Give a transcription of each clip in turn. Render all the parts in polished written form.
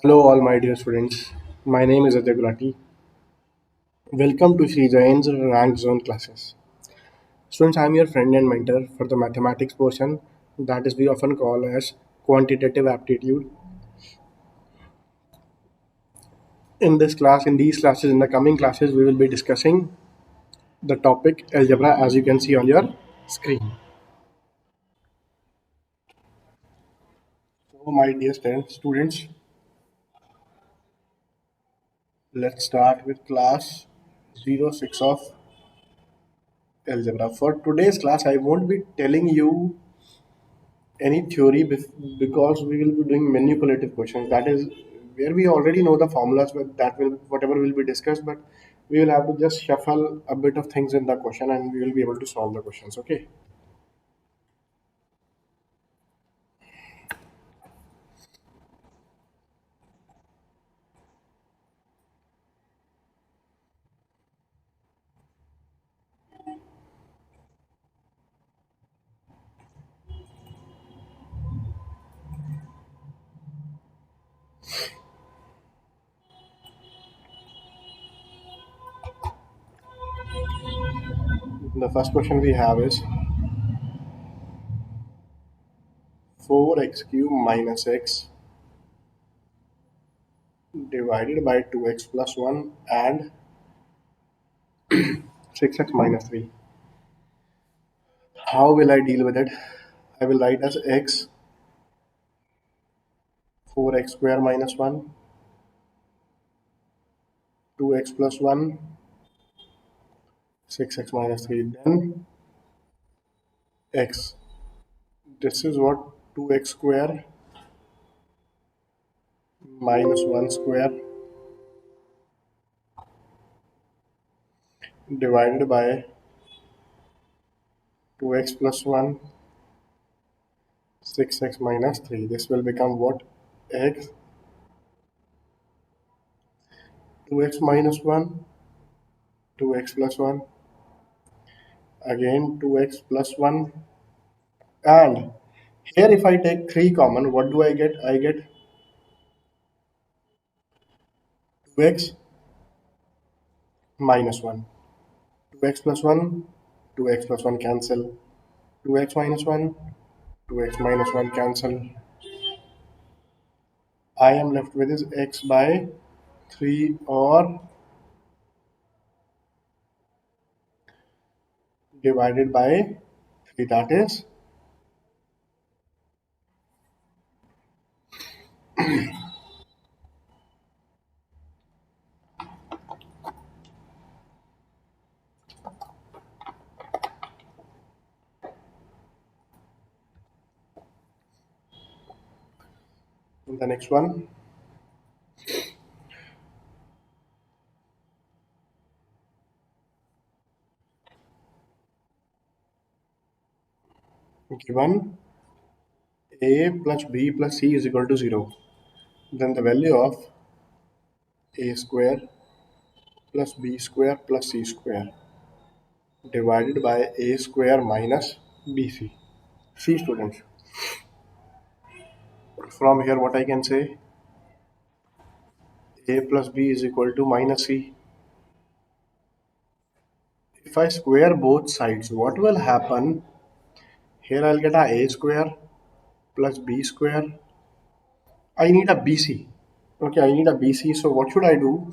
Hello, all my dear students. My name is Ajay Gulati. Welcome to Sri Jain's Rank Zone classes. Students, I am your friend and mentor for the mathematics portion that is we often call as quantitative aptitude. In these classes, in the coming classes, we will be discussing the topic algebra as you can see on your screen. So, my dear students, let's start with class 06 of algebra. For today's class, I won't be telling you any theory because we will be doing manipulative questions. That is where we already know the formulas, but that will whatever will be discussed. But we will have to just shuffle a bit of things in the question, and we will be able to solve the questions. Okay. The first question we have is 4x cube minus x divided by 2x plus 1 and 6x minus 3. How will I deal with it? I will write as x 4x square minus 1, 2x plus 1, 6x minus 3. Then x. This is what 2x square minus 1 square divided by 2x plus 1, 6x minus 3. This will become what? X 2x minus 1, 2x plus 1, again 2x plus 1. And here if I take 3 common, what do I get? I get 2x minus 1. 2x plus 1, 2x plus 1 cancel. 2x minus 1, 2x minus 1 cancel. I am left with is x by 3 or divided by 3, that is the next one. Given a plus b plus c is equal to 0, then the value of a square plus b square plus c square divided by a square minus bc. See students, from here what I can say, a plus b is equal to minus c. If I square both sides, what will happen? Here I'll get a square plus b square. I need a bc. Okay, I need a bc. So what should I do?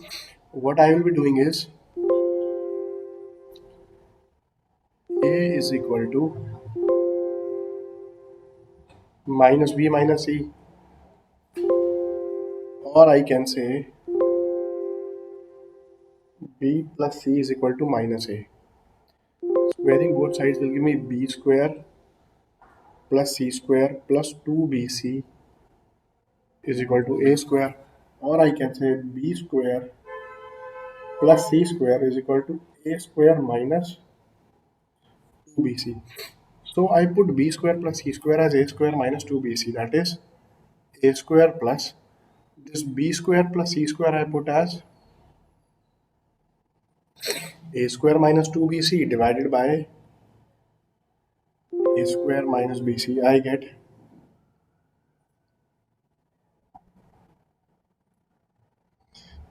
What I will be doing is a is equal to minus b minus c, or I can say b plus c is equal to minus a. Squaring both sides will give me b square plus c square plus 2bc is equal to a square, or I can say b square plus c square is equal to a square minus 2bc. So I put b square plus c square as a square minus 2bc, that is a square plus this b square plus c square I put as a square minus 2bc divided by a square minus bc. I get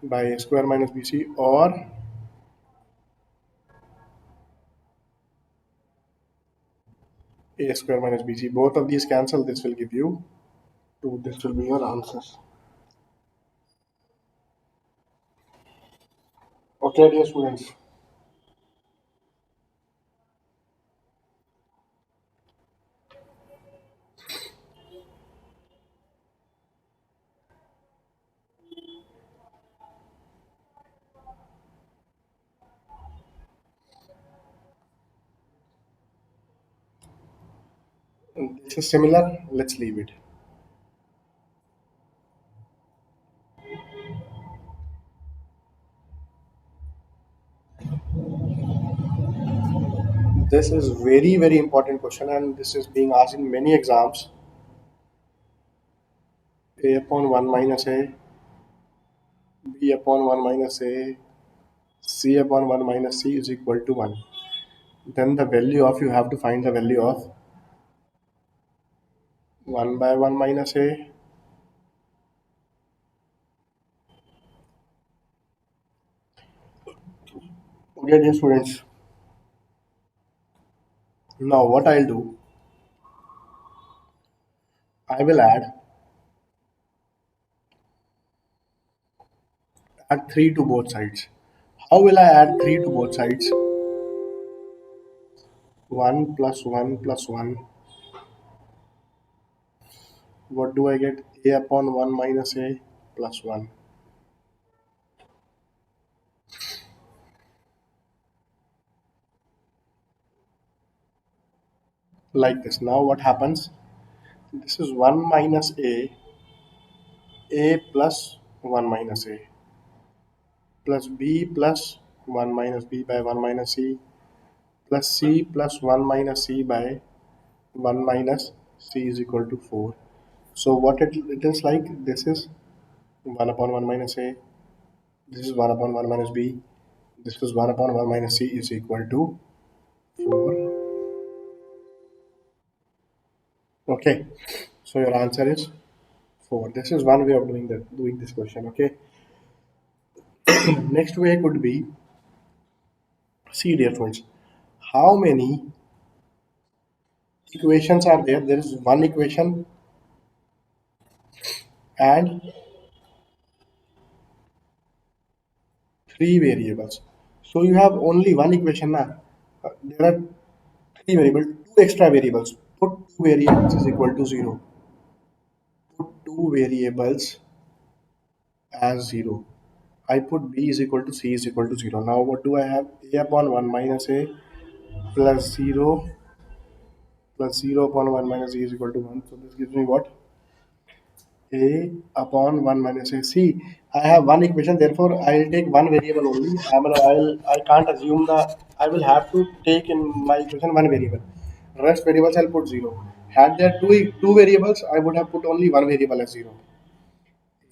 by a square minus bc, or a square minus bc. Both of these cancel. This will give you 2. This will be your answer. Okay, dear students. This is similar. Let's leave it. This is very important question, and this is being asked in many exams. A upon 1 minus a, b upon 1 minus a, c upon 1 minus c is equal to 1. Then the value of, you have to find the value of 1 by 1 minus a. Okay, dear students. Now what I'll do, I will add 3 to both sides. How will I add 3 to both sides? 1 plus 1 plus 1. What do I get? A upon 1 minus a plus 1. Like this. Now what happens? This is 1 minus a plus 1 minus a, plus b plus 1 minus b by 1 minus c, plus c plus 1 minus c by 1 minus c is equal to 4. So what it is like, this is 1 upon 1 minus a, this is 1 upon 1 minus b, this is 1 upon 1 minus c is equal to 4. Okay, so your answer is 4. This is one way of doing this question. Okay, next way could be, see dear friends, how many equations are there? There is one equation and three variables. So you have only one equation now. There are three variables, two extra variables. Put two variables is equal to 0. Put two variables as 0. I put b is equal to c is equal to 0. Now what do I have? A upon 1 minus a plus 0 plus 0 upon 1 minus a is equal to 1. So this gives me what? A upon 1 minus a. See, I have one equation, therefore I'll take one variable only. I can't assume I will have to take in my equation one variable. Rest variables I'll put 0. Had there two variables, I would have put only one variable as 0.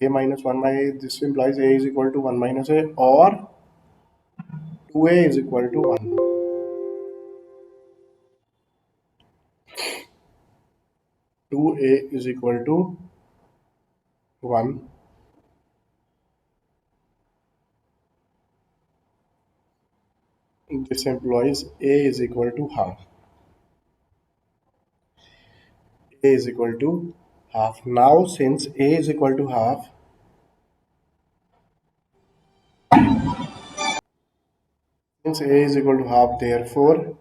A minus 1 by a, this implies a is equal to 1 minus a, or 2a is equal to 1. 2a is equal to 1. This implies a is equal to half. A is equal to half. Now since a is equal to half, therefore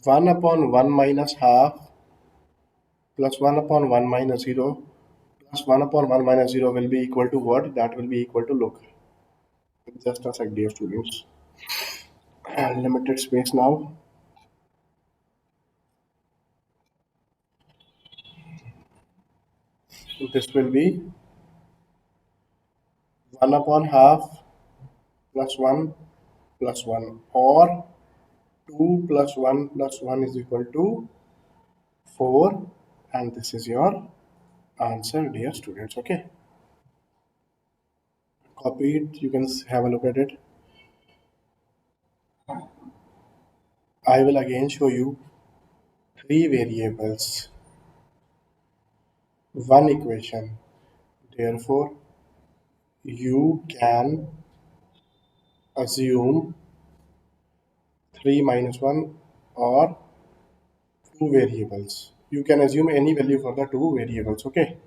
1 upon 1 minus half plus 1 upon 1 minus 0 plus 1 upon 1 minus 0 will be equal to what? That will be equal to, look, just a sec dear students, and limited space now. This will be 1 upon half plus 1 plus 1, or 2 plus 1 plus 1 is equal to 4, and this is your answer dear students. Okay, copy it, you can have a look at it. I will again show you three variables, one equation. Therefore, you can assume 3 minus 1 or two variables. You can assume any value for the two variables, okay?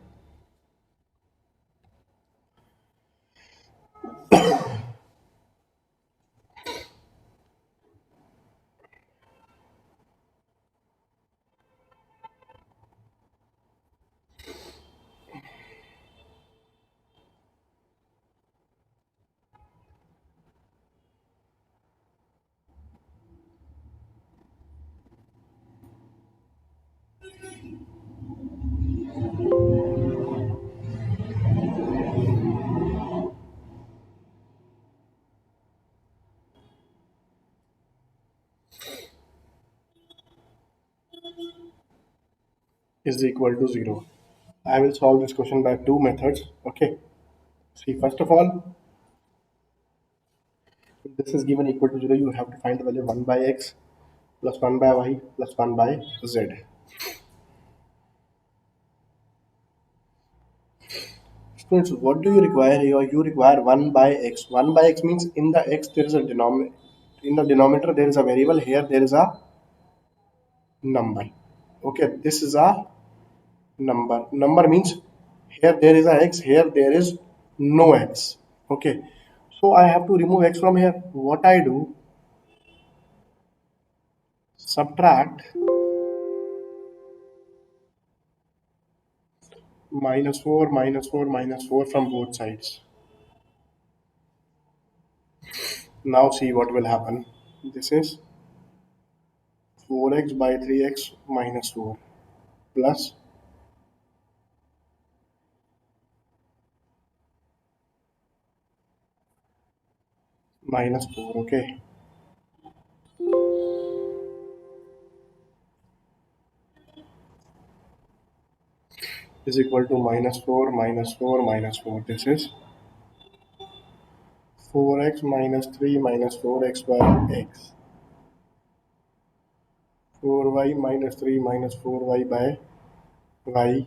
Is equal to 0. I will solve this question by two methods, okay? See, first of all, if this is given equal to 0, you have to find the value 1 by x plus 1 by y plus 1 by z. Students, what do you require here? You require 1 by x. 1 by x means in the x there is a denominator. In the denominator there is a variable. Here there is a number. Okay, this is a number. Number means here there is a x. Here there is no x. Okay, so I have to remove x from here. What I do? Subtract minus 4 minus 4 minus 4 from both sides. Now see what will happen. This is 4x by 3x minus 4 plus minus 4, okay, is equal to minus 4 minus 4 minus 4. This is 4x minus 3 minus 4x by x. 4y minus 3 minus 4y by y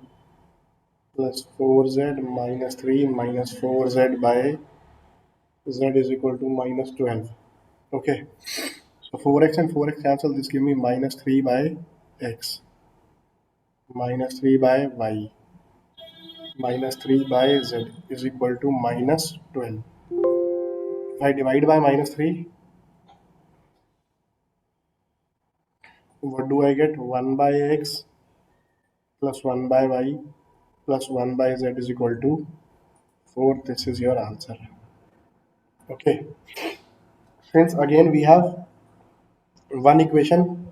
plus 4z minus 3 minus 4z by z is equal to minus 12. Okay, so 4x and 4x cancel. This give me minus 3 by x minus 3 by y minus 3 by z is equal to minus 12. If I divide by minus 3, what do I get? 1 by x plus 1 by y plus 1 by z is equal to 4. This is your answer. Okay. Since again we have one equation,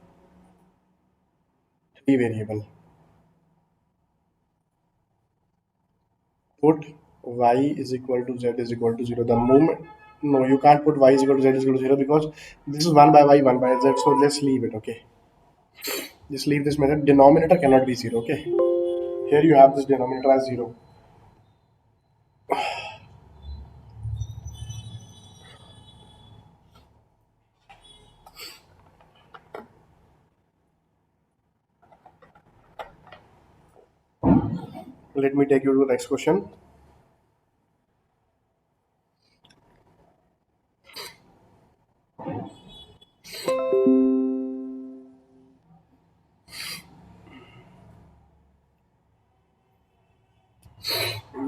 three variable. Put y is equal to z is equal to 0. The moment, no, you can't put y is equal to z is equal to 0 because this is 1 by y, 1 by z. So let's leave it, okay. Just leave this method. Denominator cannot be 0, okay. Here you have this denominator as 0. Let me take you to the next question.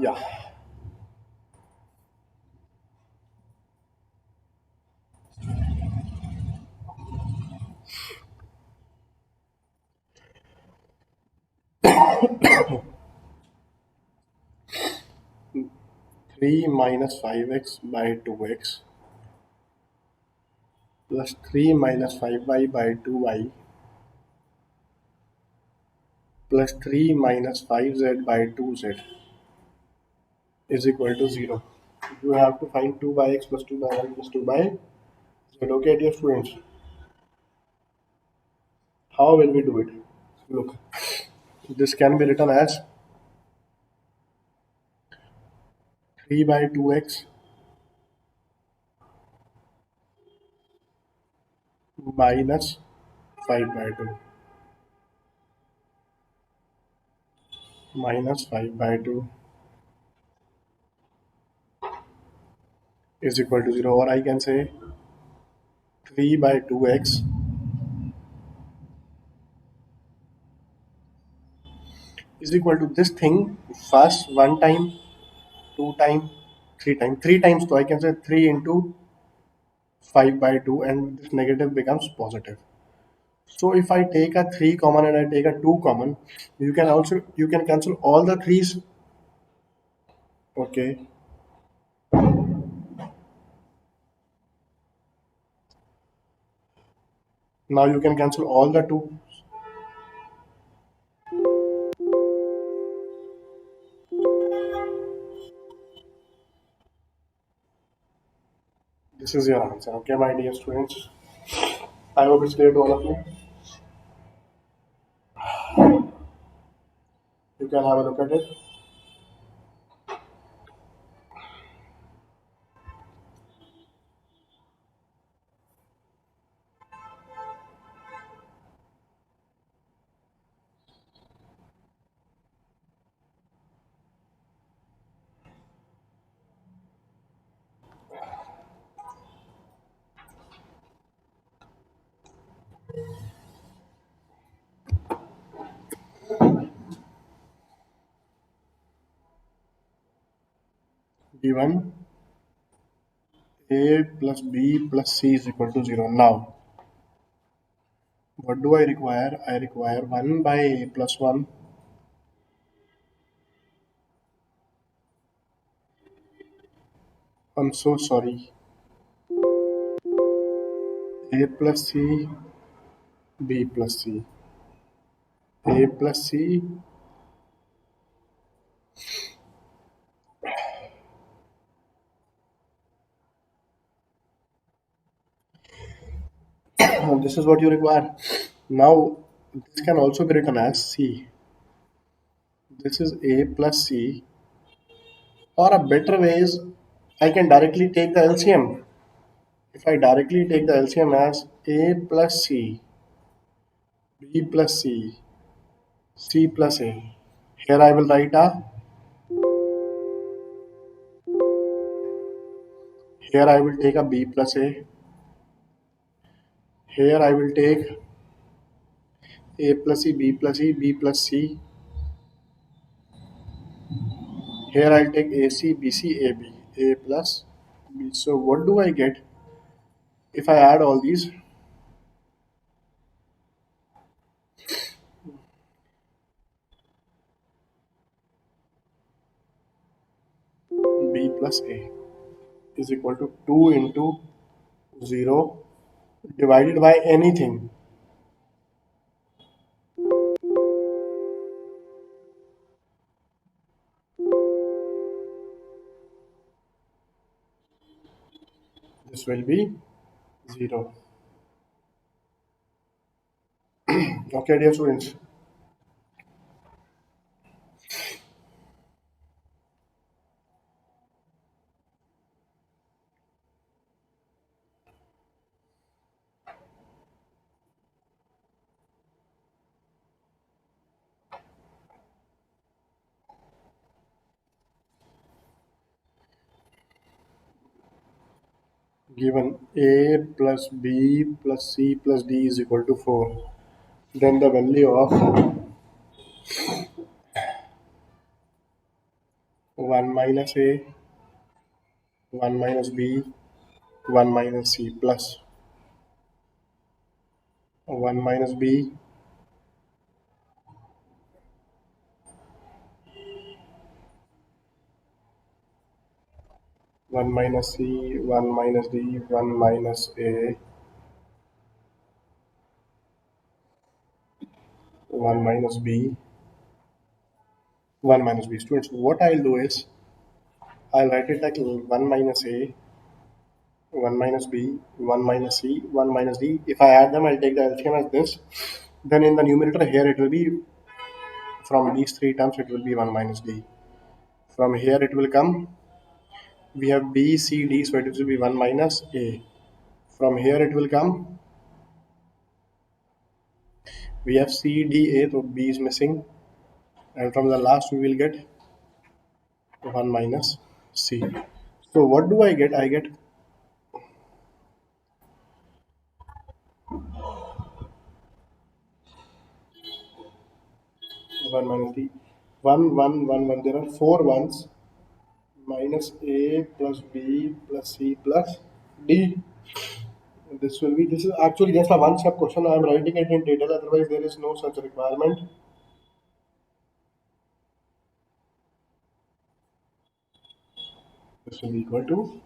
Yeah. 3 minus 5x by 2x plus 3 minus 5y by 2y plus 3 minus 5z by 2z is equal to 0. You have to find 2 by x plus 2 by y plus 2 by z. Okay, dear students. How will we do it? Look, this can be written as 3 by 2x minus 5 by 2 minus 5 by 2 is equal to 0, or I can say 3 by 2x is equal to this thing first one time, two time, three time. Three times, so I can say 3 into 5 by 2, and this negative becomes positive. So if I take a 3 common and I take a 2 common, you can cancel all the threes. Okay. Now you can cancel all the two. This is your answer. Okay, my dear students. I hope it's clear to all of you. You can have a look at it. Given a plus b plus c is equal to 0. Now, what do I require? I require 1 by a plus 1. I'm so sorry. A plus c, b plus c. A plus c, this is what you require. Now, this can also be written as c. This is a plus c, or a better way is I can directly take the LCM. If I directly take the LCM as a plus c, b plus c, c plus a, here I will write a, here I will take a b plus a, here I will take a plus c, b plus c, b plus c, here I'll take ac, bc, ab, a plus b. So what do I get if I add all these? B plus a is equal to 2 into 0 divided by anything. This will be 0. Okay, dear students. Given a plus b plus c plus d is equal to 4, then the value of 1 minus a, 1 minus b, 1 minus c plus 1 minus b, 1 minus c, 1 minus d, 1 minus a, 1 minus b, 1 minus b. Students, what I'll do is I'll write it like 1 minus a, 1 minus b, 1 minus c, 1 minus d. If I add them, I'll take the LCM as this. Then in the numerator here, it will be from these three terms, it will be 1 minus d. From here, it will come. We have b, c, d, so it will be 1 minus a. From here, it will come. We have c, d, a, so b is missing. And from the last, we will get 1 minus c. So what do I get? I get 1 minus d. 1, 1, 1, 1. There are four ones. Minus a plus b plus c plus d. This is actually just a one step question. I am writing it in detail, otherwise there is no such requirement. This will be equal to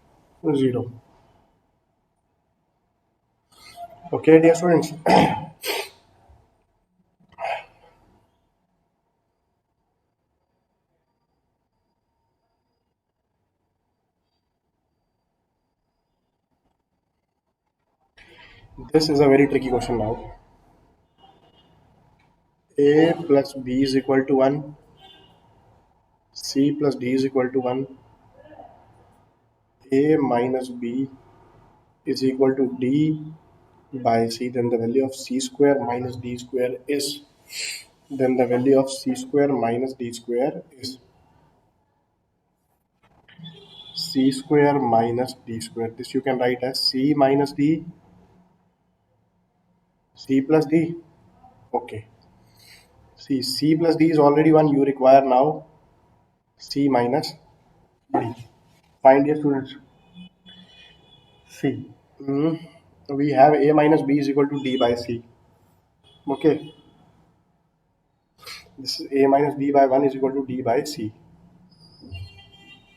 0. Okay, dear students. This is a very tricky question now. A plus b is equal to 1. C plus d is equal to 1. A minus b is equal to d by c. Then the value of c square minus d square is. Then the value of c square minus d square is c square minus d square. This you can write as c minus d, c plus d. Okay. See, c plus d is already one. You require now c minus d. Find your students. C. Mm, we have a minus b is equal to d by c. Okay. This is a minus b by 1 is equal to d by c.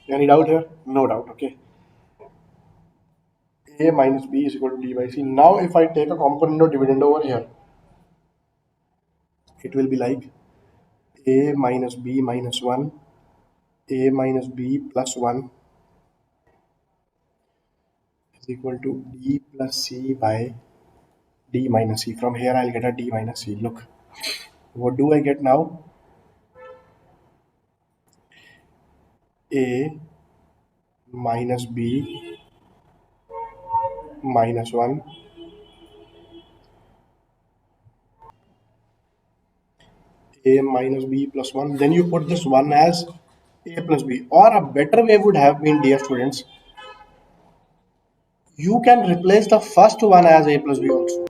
Any doubt here? No doubt. Okay. A minus b is equal to d by c. Now, if I take a component of dividend over here, it will be like a minus b minus 1, a minus b plus 1 is equal to d plus c by d minus c. From here, I'll get a d minus c. Look, what do I get now? A minus b minus 1, a minus b plus 1. Then you put this 1 as a plus b. Or a better way would have been, dear students, you can replace the first one as a plus b also.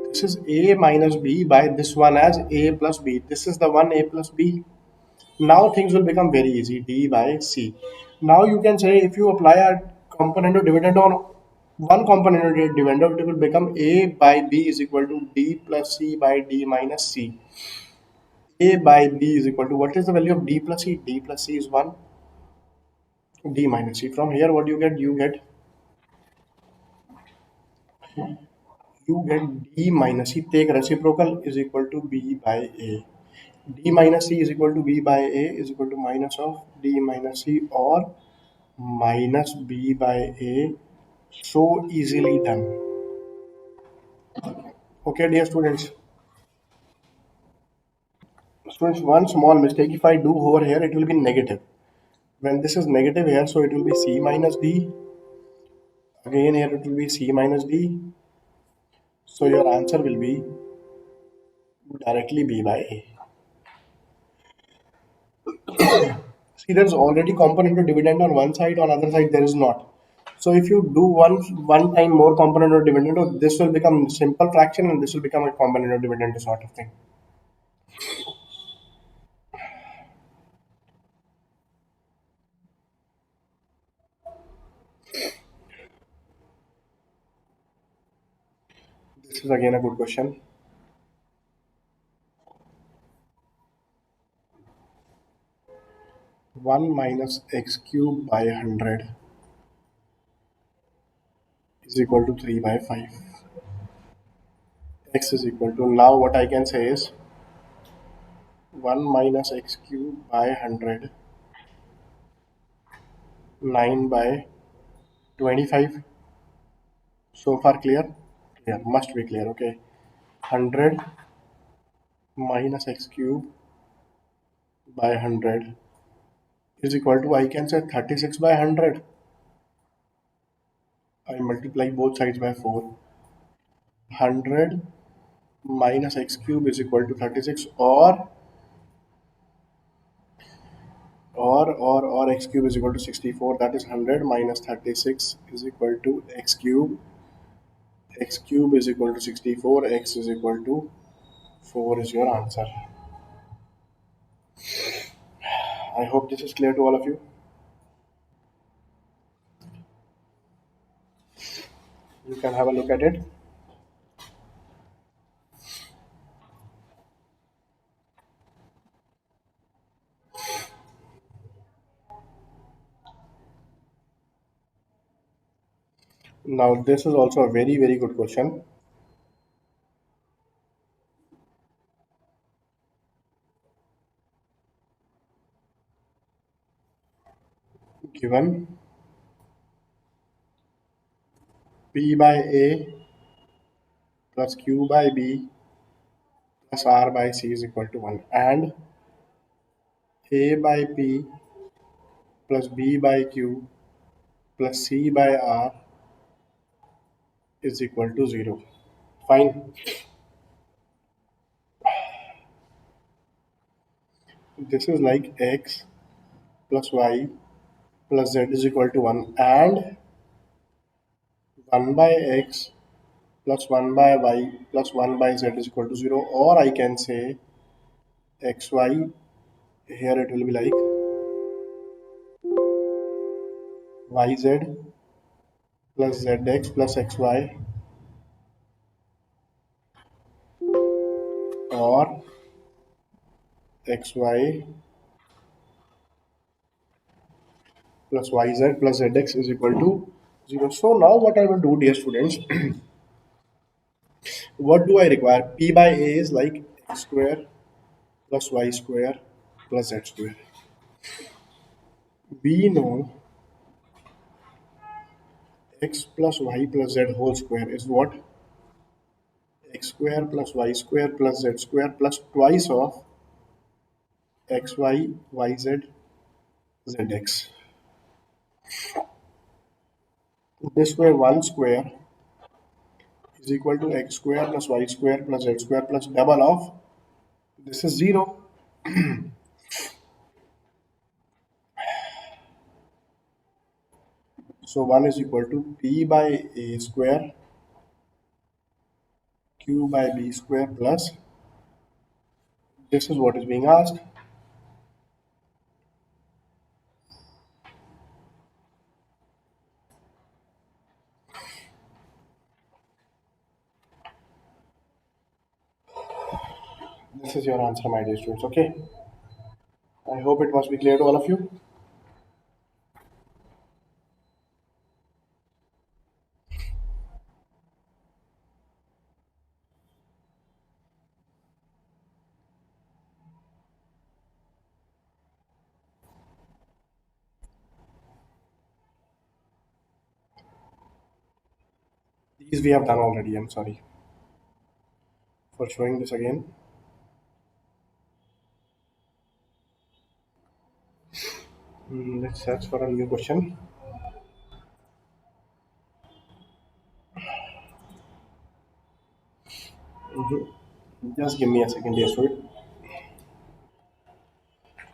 This is a minus b by this one as a plus b. This is the one a plus b. Now things will become very easy. D by c. Now you can say if you apply a component of dividend on one component of dividend, it will become a by b is equal to d plus c by d minus c. A by b is equal to what is the value of d plus c? D plus c is 1. D minus c. From here, what you get? You get d minus c. Take reciprocal is equal to b by a. D minus c is equal to b by a is equal to minus of d minus c or minus b by a. So easily done. Okay, dear students. Students, one small mistake if I do over here, it will be negative. When this is negative here, so it will be c minus d. Again here it will be c minus d. So your answer will be directly b by a. See, there's already component of dividend on one side, on other side there is not. So if you do one time more component of dividend, oh, this will become simple fraction and this will become a component of dividend sort of thing. This is again a good question. 1 minus x cube by 100 is equal to 3 by 5. X is equal to, now what I can say is 1 minus x cube by 100, 9 by 25. So far clear? Clear, must be clear. Okay. 100 minus x cube by 100 is equal to, I can say 36 by 100. I multiply both sides by 4. 100 minus x cube is equal to 36, or or x cube is equal to 64, that is 100 minus 36 is equal to x cube. X cube is equal to 64, x is equal to 4 is your answer. I hope this is clear to all of you. You can have a look at it. Now this is also a very very good question. Given P by A plus Q by B plus R by C is equal to 1, and A by P plus B by Q plus C by R is equal to 0. Fine. This is like x plus y plus z is equal to 1, and 1 by x plus 1 by y plus 1 by z is equal to 0, or I can say xy, here it will be like yz plus zx plus xy, or xy plus yz plus zx is equal to 0. So now what I will do, dear students, what do I require? P by A is like x square plus y square plus z square. We know x plus y plus z whole square is what? X square plus y square plus z square plus twice of xy, yz, zx. This way 1 square is equal to x square plus y square plus z square plus double of this is 0. So 1 is equal to p by a square q by b square plus this is what is being asked. This is your answer, my dear students. Okay. I hope it must be clear to all of you. These we have done already. I'm sorry for showing this again. Let's search for a new question. Mhm. Just give me a second, dear student.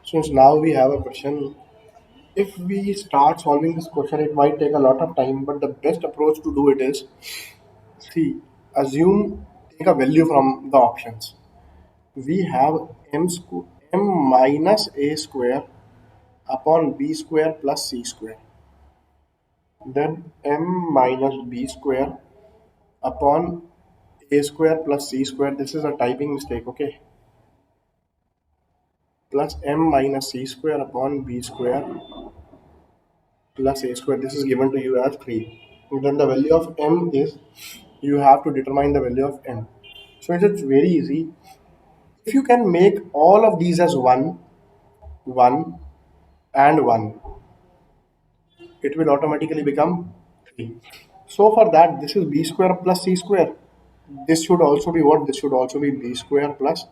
Since now we have a question, if we start solving this question, it might take a lot of time, but the best approach to do it is see, assume, take a value from the options. We have m minus a square upon b square plus c square. Then m minus b square upon a square plus c square. This is a typing mistake, okay? Plus m minus c square upon b square plus a square. This is given to you as 3. Then the value of m is, you have to determine the value of m. So it's very easy. If you can make all of these as 1, 1 and 1, it will automatically become 3. So for that, this is b square plus c square. This should also be what? This should also be b square plus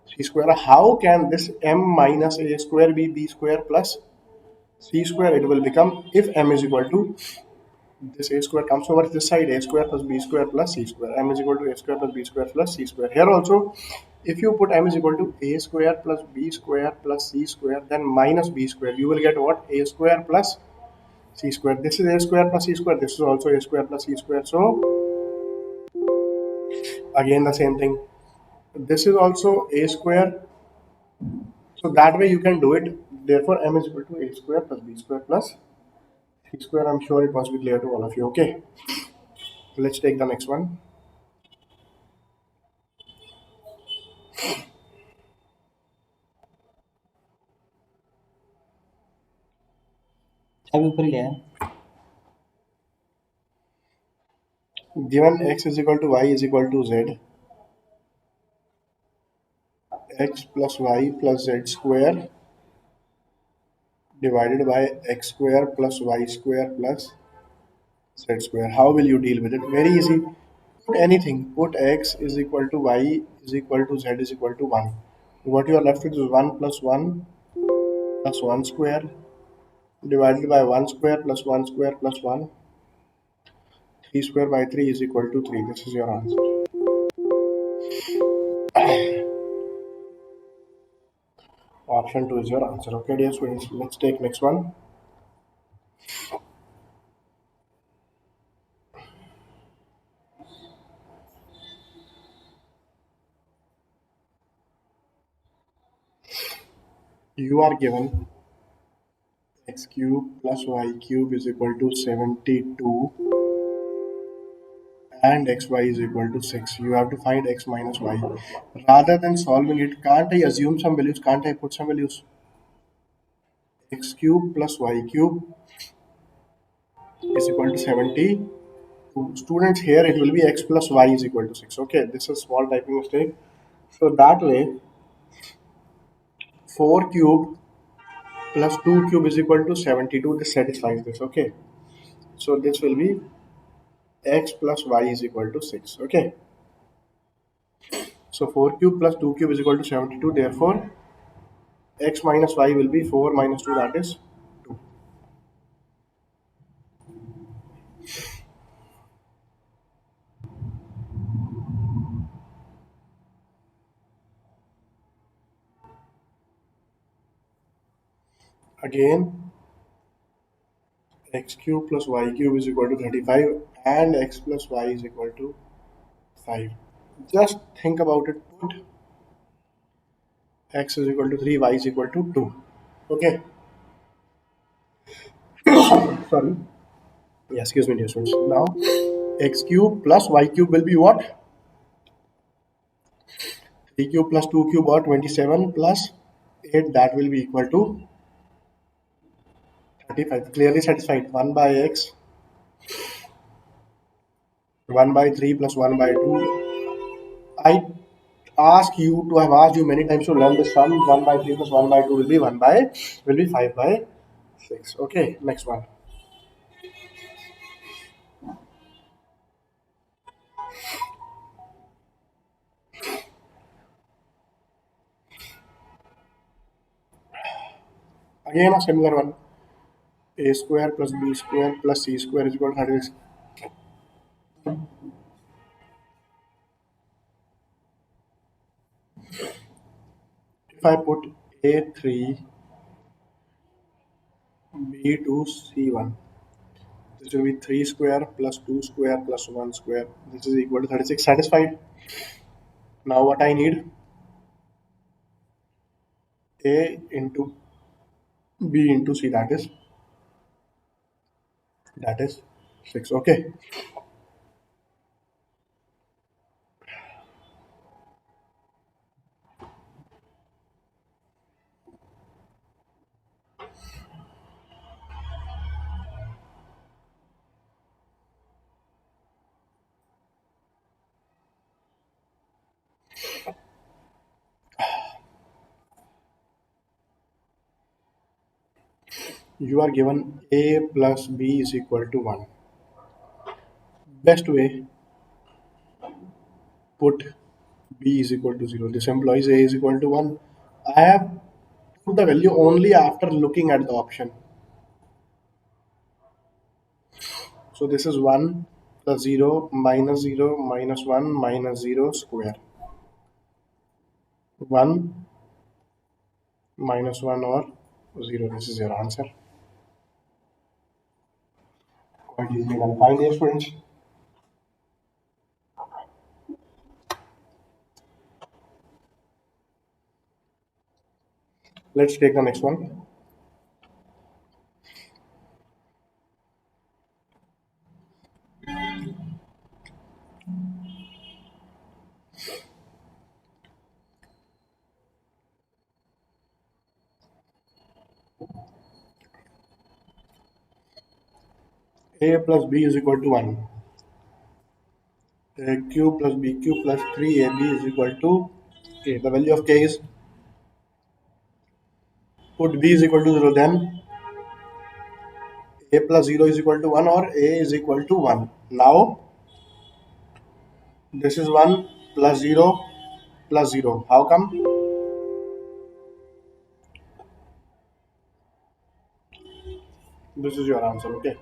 c square. How can this m minus a square be b square plus c square? It will become, if m is equal to this a square comes over this side, a square plus b square plus c square. M is equal to a square plus b square plus c square. Here also, if you put m is equal to a square plus b square plus c square, then minus b square, you will get what? A square plus c square. This is a square plus c square. This is also a square plus c square. So again the same thing. This is also a square. So that way you can do it. Therefore, m is equal to a square plus b square plus c square. I'm sure it must be clear to all of you. Okay. Let's take the next one. अभी ऊपर लिया है। Given x is equal to y is equal to z, x plus y plus z square divided by x square plus y square plus z square. How will you deal with it? Very easy. Put anything. Put x is equal to y is equal to z is equal to 1. What you are left with is 1 plus 1 square divided by 1 square plus 1 square plus 1. 3 square by 3 is equal to 3. This is your answer. Option 2 is your answer. Okay, dear students, let's take next one. You are given x cube plus y cube is equal to 72 and xy is equal to 6. You have to find x minus y. Rather than solving it, can't I assume some values? Can't I put some values? X cube plus y cube is equal to 70. Students, here it will be x plus y is equal to 6. Okay, this is small typing mistake. So that way, 4 cube plus 2 cube is equal to 72. This satisfies this. Okay, so this will be x plus y is equal to 6. Okay, so 4 cube plus 2 cube is equal to 72. Therefore, x minus y will be 4 minus 2, that is 2. Again, x cube plus y cube is equal to 35 and x plus y is equal to 5. Just think about it. Put x is equal to 3, y is equal to 2. Okay, sorry. Yeah, excuse me, dear students. Now, x cube plus y cube will be what? 3 cube plus 2 cube or 27 plus 8, that will be equal to 35. Clearly satisfied. 1 by x, 1 by 3 plus 1 by 2. I ask you to have asked you many times to learn this sum. 1 by 3 plus 1 by 2 will be 5 by 6. Okay, next one. Again a similar one. A square plus b square plus c square is equal to 36. If I put a3, b2, c1, this will be 3 square plus 2 square plus 1 square. This is equal to 36. Satisfied? Now what I need? A into b into c, that is 6. Okay. You are given a plus b is equal to 1. Best way, put b is equal to 0. This implies a is equal to 1. I have put the value only after looking at the option. So this is 1 plus 0 minus 1 minus 0 square. 1 minus 1 or 0. This is your answer. Quite easily done. Fine, dear students. Let's take the next one. A plus B is equal to 1. Q plus BQ plus 3AB is equal to K. The value of K is, put B is equal to 0, then A plus 0 is equal to 1 or A is equal to 1. Now this is 1 plus 0 plus 0. How come? This is your answer. Okay.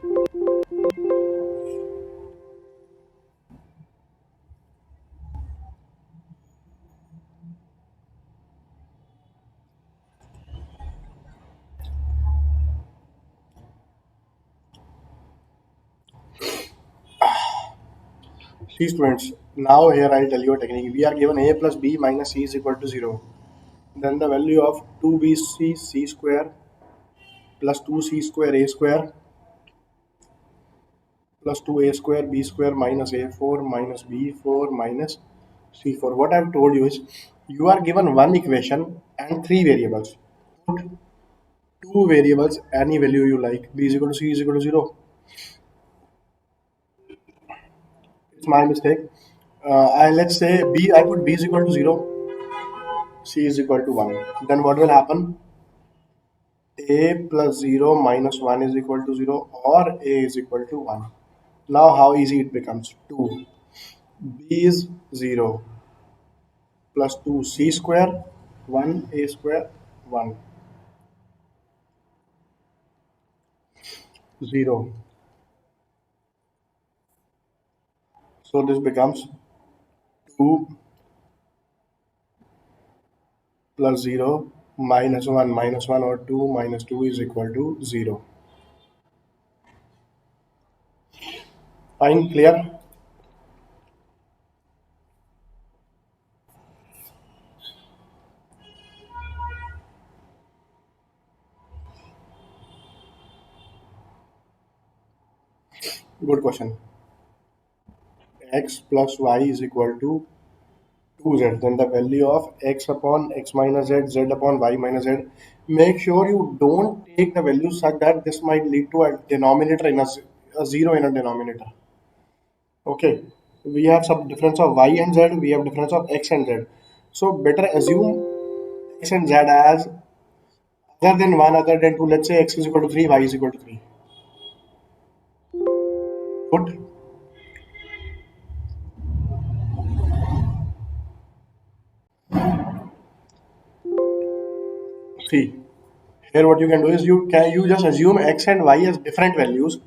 See students, now here I'll tell you a technique. We are given A plus B minus C is equal to 0. Then the value of 2BC C square plus 2C square A square plus 2A square B square minus A4 minus B4 minus C4. What I've told you is, you are given one equation and three variables. Put two variables, any value you like. B is equal to C is equal to 0. It's my mistake. Let's say I put B is equal to 0, C is equal to 1. Then what will happen? A plus 0 minus 1 is equal to 0 or A is equal to 1. Now how easy it becomes? 2. B is 0 plus 2 C square 1 A square 1 0. So this becomes 2 plus 0 minus 1 or 2 minus 2 is equal to 0. Fine, clear? Good question. X plus y is equal to 2z, then the value of x upon x minus z, z upon y minus z. Make sure you don't take the value such that this might lead to a denominator in a zero in a denominator. Okay, we have some difference of y and z, we have difference of x and z. So better assume x and z as other than 1, other than 2. Let's say x is equal to 3, y is equal to 3. Put 3. Here what you can do is, you just assume x and y as different values.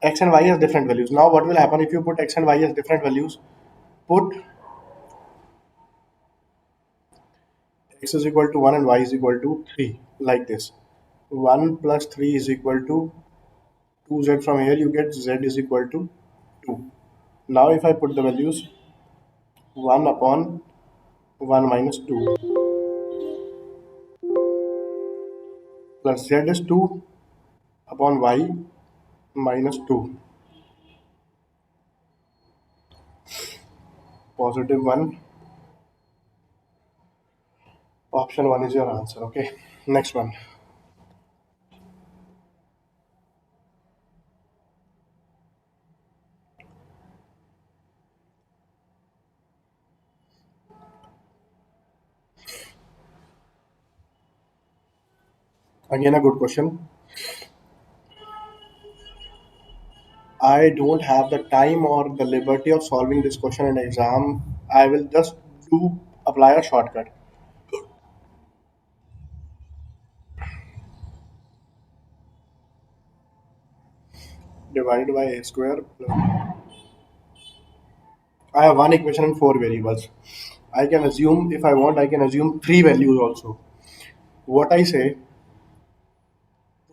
X and y as different values. Now what will happen if you put x and y as different values? Put x is equal to 1 and y is equal to 3, like this. 1 plus 3 is equal to 2z. From here you get z is equal to 2. Now if I put the values, 1 upon 1 minus 2 plus z is 2 upon y minus 2, positive 1. Option 1 is your answer. Okay, next one. Again a good question. I don't have the time or the liberty of solving this question in exam. I will just do apply a shortcut. divided by a square plus, I have one equation and four variables. I can assume, if I want, I can assume three values also. What I say,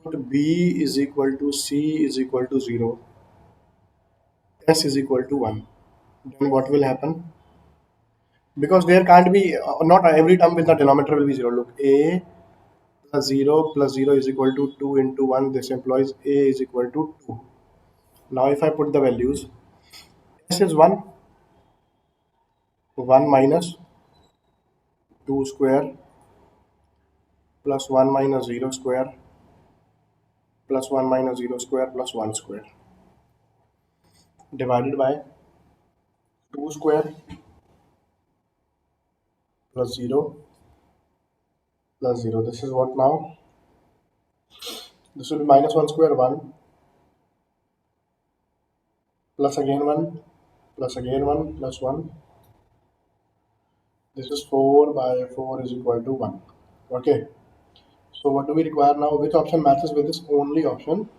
put b is equal to c is equal to 0, s is equal to 1. Then what will happen? Because there can't be, not every term with the denominator will be 0. Look, a plus 0 is equal to 2 into 1. This implies a is equal to 2. Now if I put the values, s is 1, 1 minus 2 square plus 1 minus 0 square plus 1 minus 0 square plus 1 square divided by 2 square plus 0 plus 0. This is what now? This will be minus 1 square 1 plus again 1 plus again 1 plus 1. This is 4 by 4 is equal to 1. Okay. So what do we require now? Which option matches with this only option?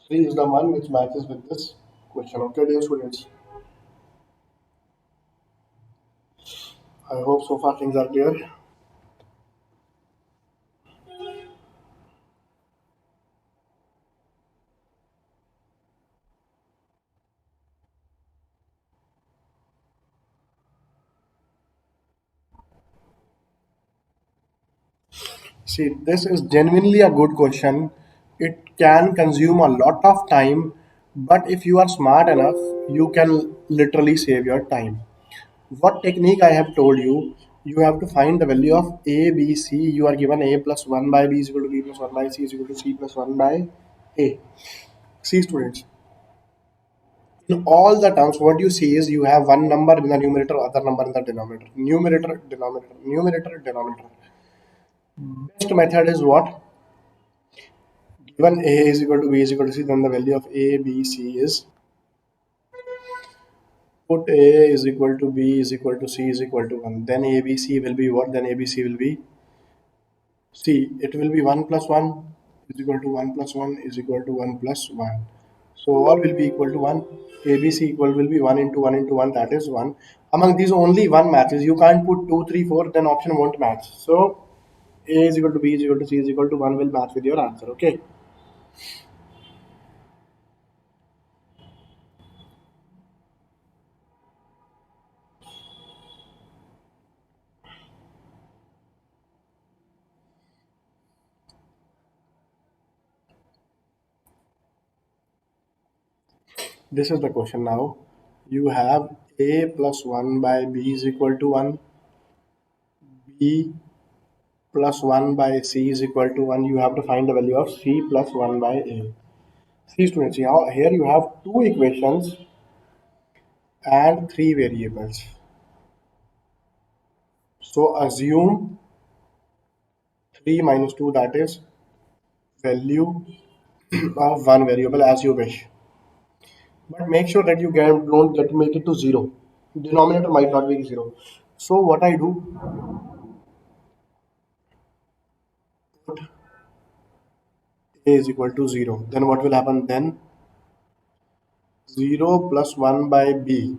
3 is the one which matches with this question. Okay, dear students. I hope so far things are clear. See, this is genuinely a good question. It can consume a lot of time, but if you are smart enough, you can literally save your time. What technique I have told you, you have to find the value of a, b, c. You are given a plus 1 by b is equal to b plus 1 by c is equal to c plus 1 by a. See, students, in all the terms, what you see is you have one number in the numerator, other number in the denominator. Numerator, denominator, numerator, denominator. Best method is what? Given a is equal to b is equal to c, then the value of a, b, c is, put a is equal to b is equal to c is equal to 1. Then a, b, c will be what? Then a, b, c will be c. It will be 1 plus 1 is equal to 1 plus 1 is equal to 1 plus 1. So all will be equal to 1. A, B, C equal will be 1 into 1 into 1, that is 1. Among these only one matches. You can't put 2, 3, 4, then option won't match. So A is equal to B is equal to C is equal to 1 will match with your answer. Okay. This is the question now. You have A plus 1 by B is equal to 1. B plus 1 by C is equal to 1. You have to find the value of C plus 1 by A. See, students, here you have two equations and three variables. So assume 3 minus 2, that is value of one variable as you wish. But make sure that you don't get to make it to 0. Denominator might not be 0. So what I do, put a is equal to 0. Then what will happen then? 0 plus 1 by b.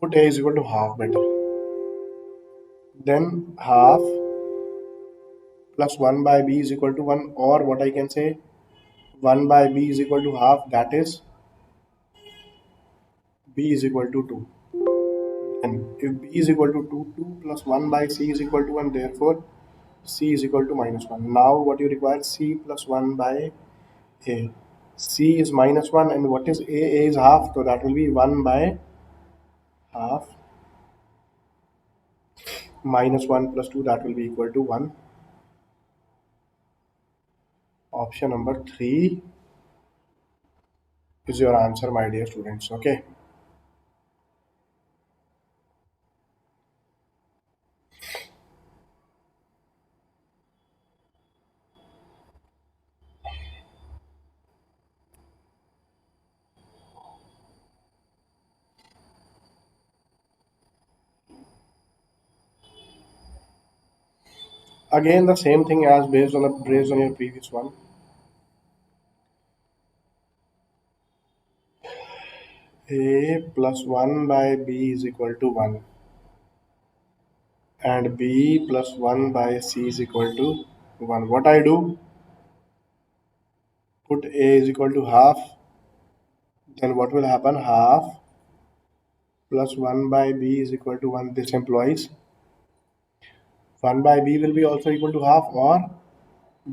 Put a is equal to half better. Then half plus 1 by b is equal to 1, or what I can say, 1 by b is equal to half, that is b is equal to 2. And if b is equal to 2, 2 plus 1 by c is equal to 1, therefore c is equal to minus 1. Now what you require, c plus 1 by a. C is minus 1, and what is a? A is half, so that will be 1 by half minus 1 plus 2, that will be equal to 1. Option number 3 is your answer, my dear students. Okay. Again, the same thing as based on your previous one. A plus 1 by B is equal to 1, and B plus 1 by C is equal to 1. What I do? Put A is equal to half. Then what will happen? Half plus 1 by B is equal to 1. This implies 1 by B will be also equal to half, or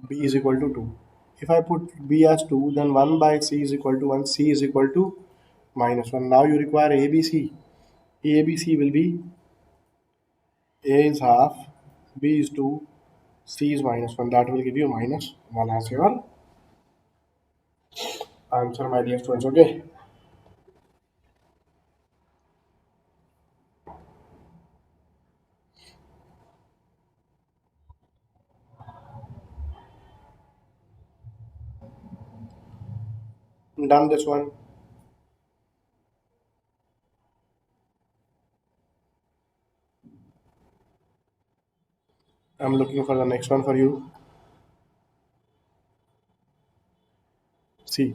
B is equal to 2. If I put B as 2, then 1 by C is equal to 1. C is equal to minus 1. Now you require ABC. ABC will be A is half, B is 2, C is minus 1. That will give you minus 1 as your answer, my dear students. Okay. Done this one. I'm looking for the next one for you. See,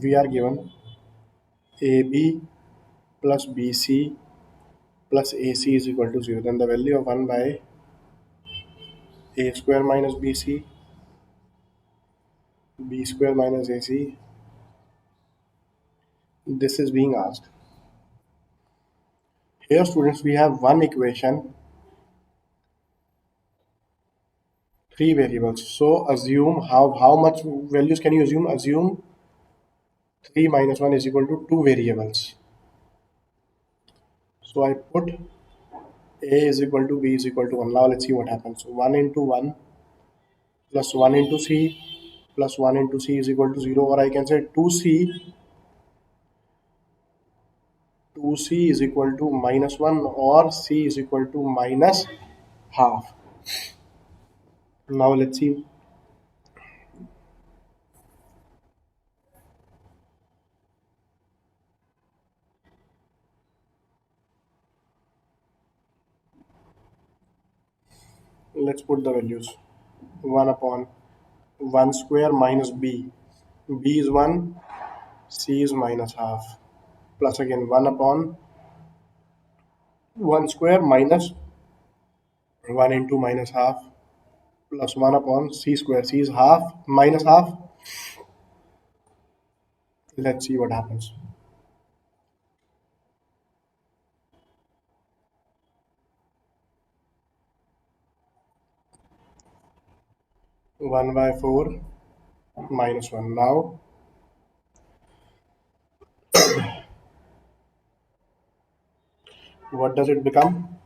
we are given AB plus BC plus AC is equal to 0. Then the value of 1 by A square minus BC, B square minus AC, this is being asked. Here, students, we have one equation, three variables. So assume how much values can you assume? Assume 3 minus 1 is equal to 2 variables. So I put A is equal to B is equal to 1. Now let's see what happens. So 1 into 1 plus 1 into C plus 1 into C is equal to 0, or I can say 2C is equal to minus 1, or C is equal to minus half. Now let's see. Let's put the values. 1 upon 1 square minus B. B is 1, C is minus half. Plus again 1 upon 1 square minus 1 into minus half, plus 1 upon C square. C is half minus half. Let's see what happens. 1 by 4 minus 1. Now what does it become?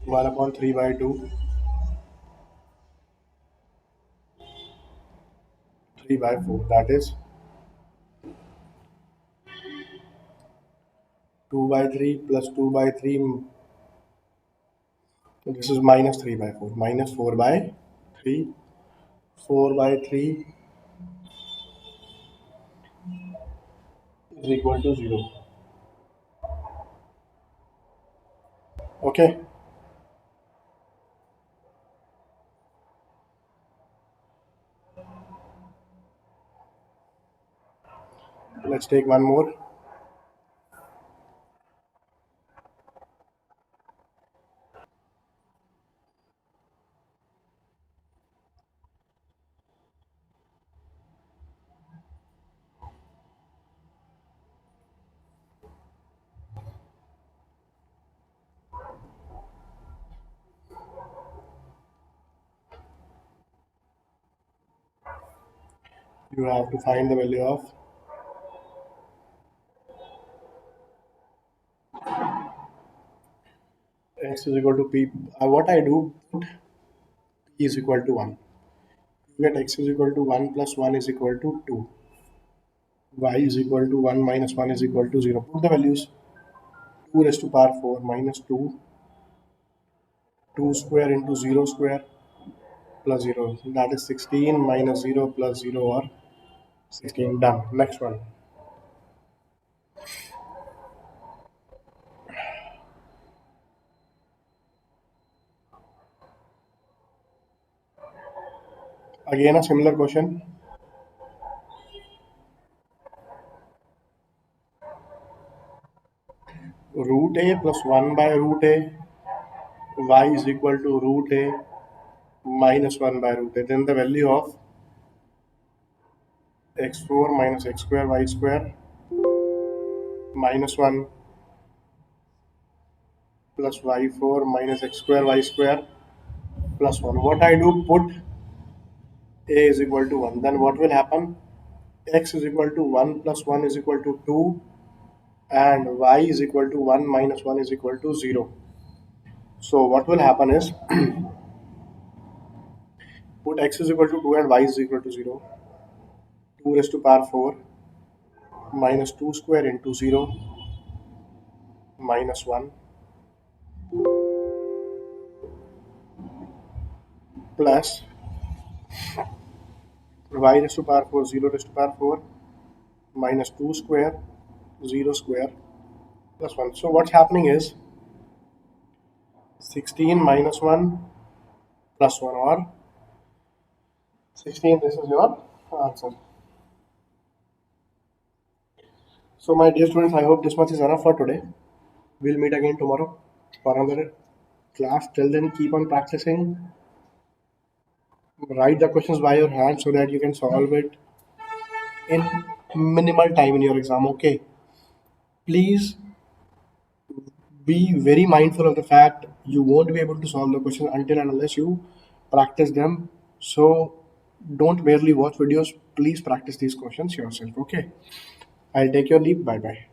1 upon 3 by 2, 3 by 4. That is 2 by 3 plus 2 by 3. This is minus 3 by 4. Minus 4 by 3. 4 by 3 is equal to 0. Okay. Let's take one more. You have to find the value of x is equal to p. What I do, put p is equal to 1. You get x is equal to 1 plus 1 is equal to 2. Y is equal to 1 minus 1 is equal to 0. Put the values. 2 raised to power 4 minus 2. 2 square into 0 square plus 0. That is 16 minus 0 plus 0, or 16. Done. Next one. Again a similar question. Root a plus 1 by root a, y is equal to root a minus 1 by root a. Then the value of x4 minus x square y square minus 1 plus y4 minus x square y square plus 1. What I do, put a is equal to 1. Then what will happen? X is equal to 1 plus 1 is equal to 2 and y is equal to 1 minus 1 is equal to 0. So what will happen is put x is equal to 2 and y is equal to 0. 2 raised to power 4 minus 2 square into 0 minus 1 plus y raised to power 4 0 raised to power 4 minus 2 square 0 square plus 1. So what's happening is 16 minus 1 plus 1 or 16. This is your answer. So my dear students, I hope this much is enough for today. We'll meet again tomorrow for another class. Till then, keep on practicing. Write the questions by your hand so that you can solve it in minimal time in your exam. Okay. Please be very mindful of the fact you won't be able to solve the question until and unless you practice them. So don't merely watch videos. Please practice these questions yourself. Okay. I'll take your leave. Bye bye.